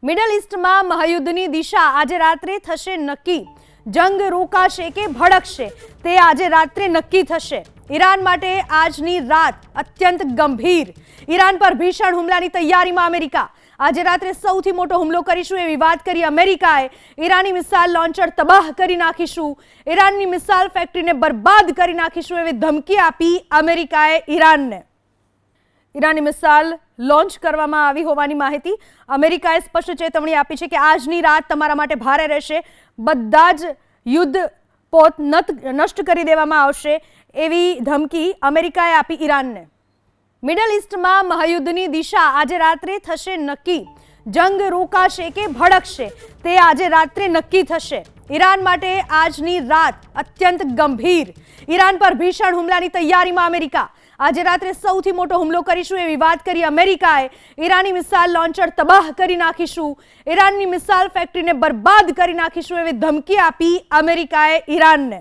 Middle ઈસ્ટમાં મહાયુદ્ધની દિશા આજે રાત્રે થશે નક્કી। જંગ રોકાશે કે ભડકશે તે આજે રાત્રે નક્કી થશે। ઈરાન માટે આજની રાત અત્યંત ગંભીર। ઈરાન પર ભીષણ હુમલાની તૈયારીમાં અમેરિકા। આજે રાત્રે સૌથી મોટો હુમલો કરીશું એવી વાત કરી અમેરિકાએ। ઈરાની મિસાઇલ લોન્ચર તબાહ કરી નાખીશું, ઈરાનની મિસાઇલ ફેક્ટરીને બરબાદ કરી નાખીશું એવી ધમકી આપી અમેરિકાએ ઈરાનને। ઈરાની મિસાઇલ લોન્ચ કરવામાં આવી હોવાની માહિતી અમેરિકાએ સ્પષ્ટ ચેતવણી આપી છે કે આજની રાત તમારા માટે ભારે રહેશે। બધા જ યુદ્ધ પોત નષ્ટ કરી દેવામાં આવશે એવી ધમકી અમેરિકાએ આપી ઈરાનને। મિડલ ઈસ્ટમાં મહાયુદ્ધની દિશા આજે રાત્રે થશે નક્કી। જંગ રોકાશે કે ભડકશે તે આજે રાત્રે નક્કી થશે। ઈરાન માટે આજની રાત અત્યંત ગંભીર। ઈરાન પર ભીષણ હુમલાની તૈયારીમાં અમેરિકા। આજે રાત્રે સૌથી મોટો હુમલો કરીશું એવી વાત કરી અમેરિકાએ। ઈરાની મિસાઇલ લોન્ચર તબાહ કરી નાખીશું, ઈરાનની મિસાઇલ ફેક્ટરીને બરબાદ કરી નાખીશું એવી ધમકી આપી અમેરિકાએ ઈરાનને।